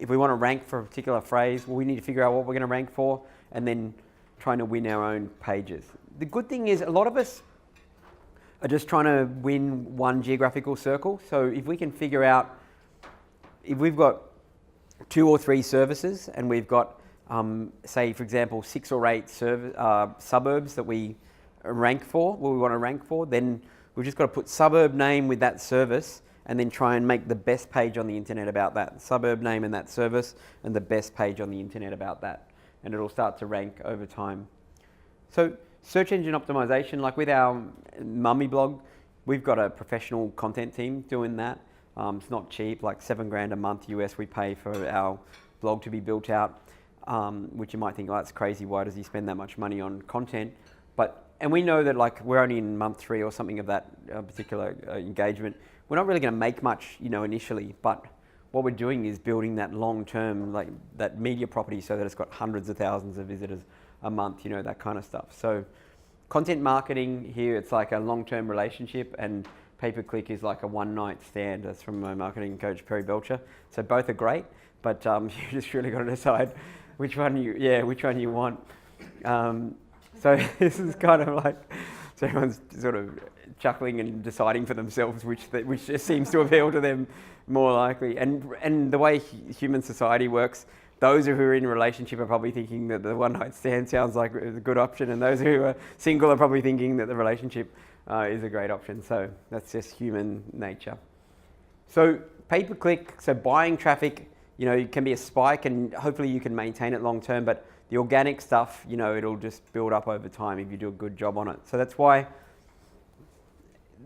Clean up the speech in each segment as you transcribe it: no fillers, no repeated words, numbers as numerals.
if we want to rank for a particular phrase, well, we need to figure out what we're going to rank for and then trying to win our own pages. The good thing is a lot of us are just trying to win one geographical circle. So if we can figure out, if we've got 2 or 3 services and we've got, say, for example, 6 or 8 suburbs that we rank for, what we want to rank for, then we've just got to put suburb name with that service and then try and make the best page on the internet about that. Suburb name and that service and the best page on the internet about that. And it'll start to rank over time. So search engine optimization, like with our mummy blog, we've got a professional content team doing that. It's not cheap, like $7,000 a month US we pay for our blog to be built out, which you might think, oh, that's crazy, why does he spend that much money on content? And we know that like we're only in month 3 or something of that particular engagement. We're not really going to make much, initially, but what we're doing is building that long-term, like that media property so that it's got hundreds of thousands of visitors a month, that kind of stuff. So content marketing here, it's like a long-term relationship, and pay-per-click is like a one-night stand. That's from my marketing coach, Perry Belcher. So both are great, but you just really got to decide which one you want. So this is kind of like, so everyone's sort of chuckling and deciding for themselves which just seems to appeal to them more likely. And the way human society works, those who are in a relationship are probably thinking that the one-night stand sounds like a good option, and those who are single are probably thinking that the relationship is a great option. So that's just human nature. So pay-per-click, so buying traffic, it can be a spike and hopefully you can maintain it long term, but the organic stuff, it'll just build up over time if you do a good job on it. So that's why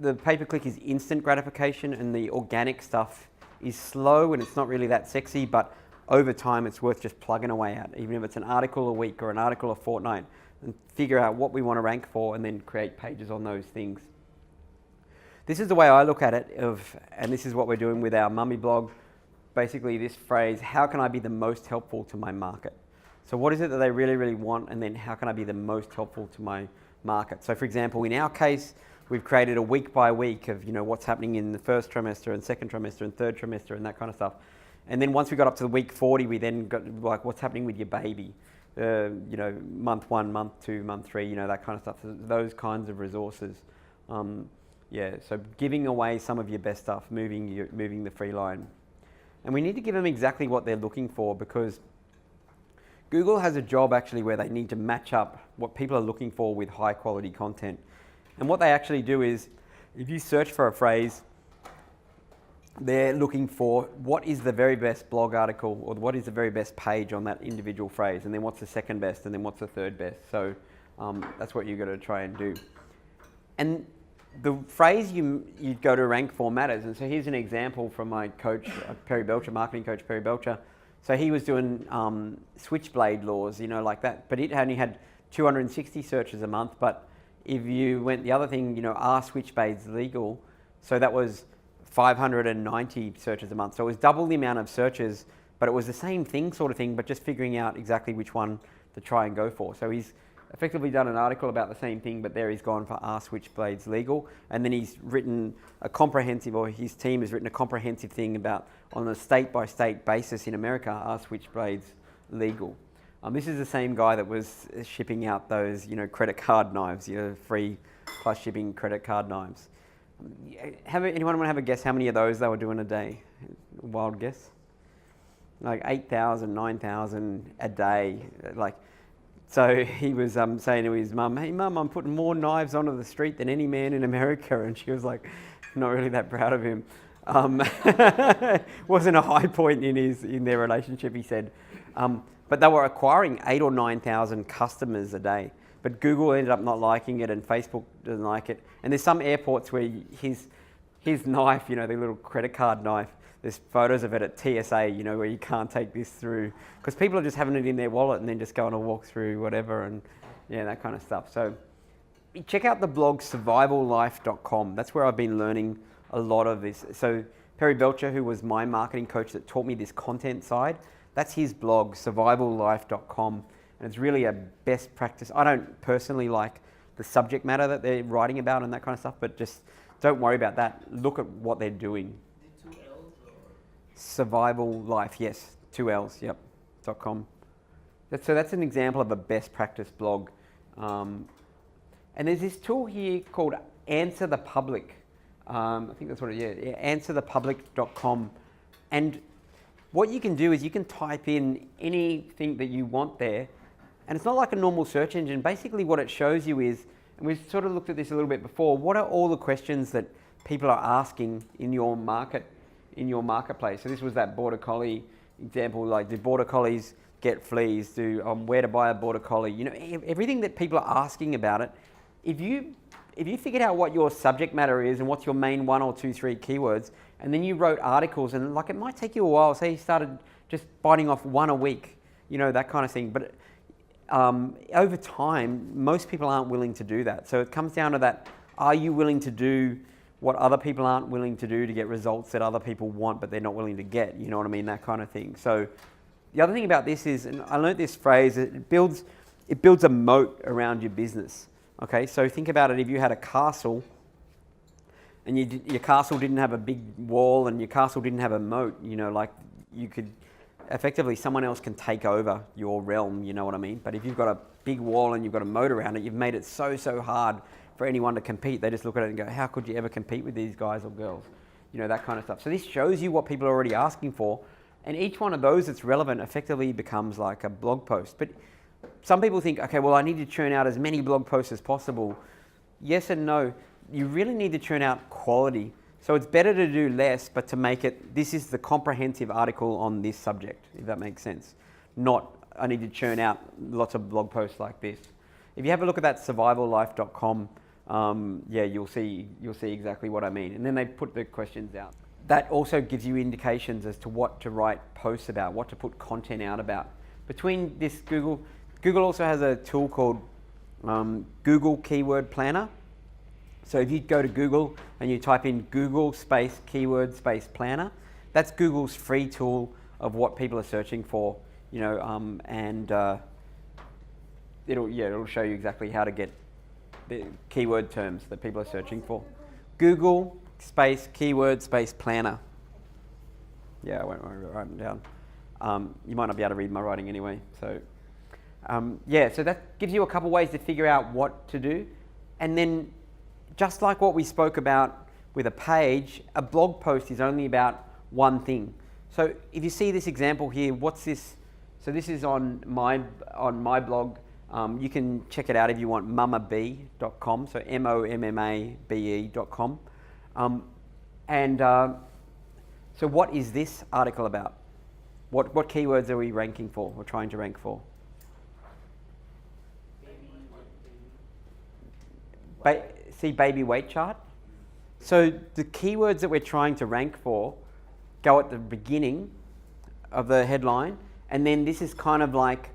the pay-per-click is instant gratification and the organic stuff is slow and it's not really that sexy, but over time it's worth just plugging away at, even if it's an article a week or an article a fortnight, and figure out what we want to rank for and then create pages on those things. This is the way I look at it, and this is what we're doing with our mummy blog. Basically this phrase, how can I be the most helpful to my market? So what is it that they really, really want, and then how can I be the most helpful to my market? So for example, in our case, we've created a week by week of what's happening in the first trimester and second trimester and third trimester and that kind of stuff. And then once we got up to the week 40, we then got like what's happening with your baby, month 1, month 2, month 3, that kind of stuff. So those kinds of resources. So giving away some of your best stuff, moving the free line. And we need to give them exactly what they're looking for, because Google has a job actually where they need to match up what people are looking for with high quality content. And what they actually do is, if you search for a phrase, they're looking for what is the very best blog article or what is the very best page on that individual phrase, and then what's the second best, and then what's the third best. So that's what you've got to try and do. And the phrase you go to rank for matters. And so here's an example from my coach, Perry Belcher, marketing coach Perry Belcher. So he was doing switchblade laws, like that, but it only had 260 searches a month. But if you went the other thing, are switchblades legal? So that was 590 searches a month. So it was double the amount of searches, but it was the same thing sort of thing, but just figuring out exactly which one to try and go for. So he's effectively done an article about the same thing, but there he's gone for are switchblades legal? And then he's written a comprehensive, or his team has written a comprehensive thing about, on a state-by-state basis in America, are switchblades legal? This is the same guy that was shipping out those, credit card knives, free plus shipping credit card knives. Anyone want to have a guess how many of those they were doing a day? Wild guess? Like 8,000, 9,000 a day. So he was saying to his mum, "Hey mum, I'm putting more knives onto the street than any man in America," and she was like, not really that proud of him. Wasn't a high point in their relationship, he said. But they were acquiring 8,000 or 9,000 customers a day. But Google ended up not liking it, and Facebook doesn't like it. And there's some airports where his knife, the little credit card knife, there's photos of it at TSA, where you can't take this through, because people are just having it in their wallet and then just going to walk through whatever, and that kind of stuff. So check out the blog survivallife.com. That's where I've been learning a lot of this. So Perry Belcher, who was my marketing coach that taught me this content side, that's his blog, survivallife.com. And it's really a best practice. I don't personally like the subject matter that they're writing about and that kind of stuff, but just don't worry about that. Look at what they're doing. Survival Life, yes. 2 L's, yep, .com. So that's an example of a best practice blog. And there's this tool here called Answer the Public. I think that's what it is, answerthepublic.com. And what you can do is you can type in anything that you want there, and it's not like a normal search engine. Basically what it shows you is, and we've sort of looked at this a little bit before, what are all the questions that people are asking in your marketplace? So this was that border collie example, like, do border collies get fleas? Where to buy a border collie? You know, everything that people are asking about it. If you figured out what your subject matter is and what's your main 1 or 2, 3 keywords, and then you wrote articles, and like, it might take you a while. Say you started just biting off 1 a week, you know, that kind of thing. But over time, most people aren't willing to do that. So it comes down to that: are you willing to do what other people aren't willing to do to get results that other people want but they're not willing to get? You know what I mean? That kind of thing. So the other thing about this is, and I learned this phrase, it builds a moat around your business. Okay, so think about it. If you had a castle and your castle didn't have a big wall and your castle didn't have a moat, you know, like, you could effectively, someone else can take over your realm, you know what I mean? But if you've got a big wall and you've got a moat around it, you've made it so hard for anyone to compete. They just look at it and go, how could you ever compete with these guys or girls? You know, that kind of stuff. So this shows you what people are already asking for, and each one of those that's relevant effectively becomes like a blog post. But some people think, okay, well, I need to churn out as many blog posts as possible. Yes and no. You really need to churn out quality. So it's better to do less, but to make it, this is the comprehensive article on this subject, if that makes sense. Not, I need to churn out lots of blog posts like this. If you have a look at that survivallife.com, yeah, you'll see exactly what I mean. And then they put the questions out. That also gives you indications as to what to write posts about, what to put content out about. Between this Google also has a tool called Google Keyword Planner. So if you go to Google and you type in Google space keyword space planner, that's Google's free tool of what people are searching for, you know, and it'll show you exactly how to get the keyword terms that people are searching for. Google space keyword space planner. Yeah, I won't write them down. You might not be able to read my writing anyway. So yeah, so that gives you a couple ways to figure out what to do. And then, just like what we spoke about with a page, a blog post is only about one thing. So if you see this example here, what's this? So this is on my blog. You can check it out if you want, mommabe.com, so mommabe.com. So what is this article about? What keywords are we ranking for, or trying to rank for? See baby weight chart? So the keywords that we're trying to rank for go at the beginning of the headline, and then this is kind of like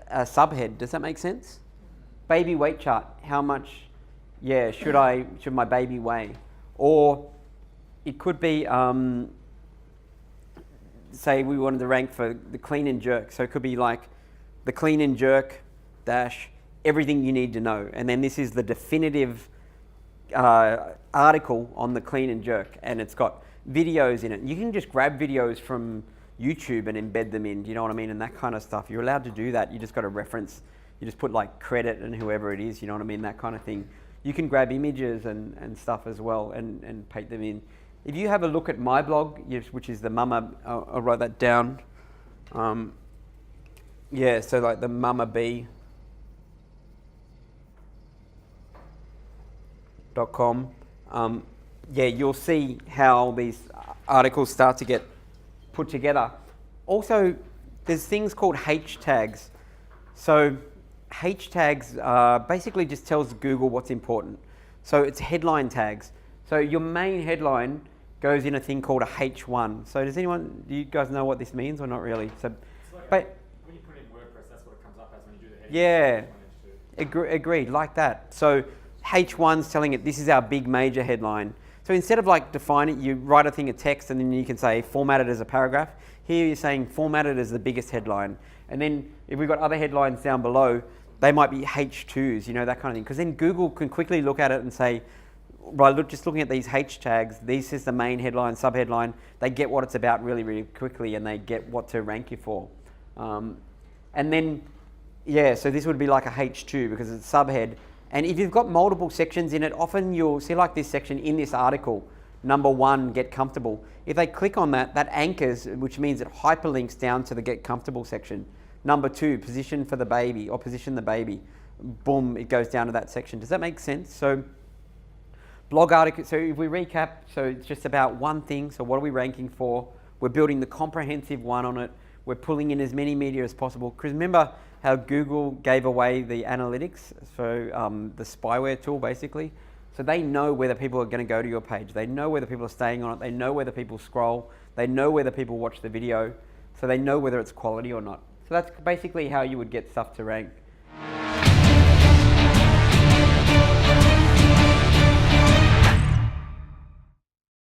a subhead. Does that make sense? Baby weight chart. How much, yeah, should my baby weigh? Or it could be, say we wanted to rank for the clean and jerk. So it could be like the clean and jerk dash everything you need to know. And then this is the definitive article on the clean and jerk, and it's got videos in it. You can just grab videos from YouTube and embed them in, do you know what I mean? And that kind of stuff. You're allowed to do that. You just got to reference, you just put like credit and whoever it is, you know what I mean? That kind of thing. You can grab images and stuff as well and paste them in. If you have a look at my blog, which is the Mama, I'll write that down. Yeah, so like the mommabe.com. Yeah, you'll see how these articles start to get put together. Also, there's things called H tags. So H tags basically just tells Google what's important. So it's headline tags. So your main headline goes in a thing called a H1. So do you guys know what this means or not really? So, when you put it in WordPress, that's what it comes up as when you do the yeah, headline. agreed, like that. So H1's telling it this is our big major headline. So instead of like define it, you write a thing of text and then you can say format it as a paragraph. Here you're saying format it as the biggest headline. And then if we've got other headlines down below, they might be H2s, you know, that kind of thing. Because then Google can quickly look at it and say, just looking at these H tags, this is the main headline, subheadline. They get what it's about really, really quickly, and they get what to rank you for. And then, yeah, so this would be like a H2 because it's a subhead. And if you've got multiple sections in it, often you'll see like this section in this article, number 1, get comfortable. If they click on that, that anchors, which means it hyperlinks down to the get comfortable section. Number 2, position for the baby or position the baby. Boom, it goes down to that section. Does that make sense? So blog article, so if we recap, so it's just about one thing. So what are we ranking for? We're building the comprehensive one on it. We're pulling in as many media as possible. Because remember how Google gave away the analytics, so the spyware tool basically. So they know whether people are going to go to your page. They know whether people are staying on it. They know whether people scroll. They know whether people watch the video. So they know whether it's quality or not. So that's basically how you would get stuff to rank.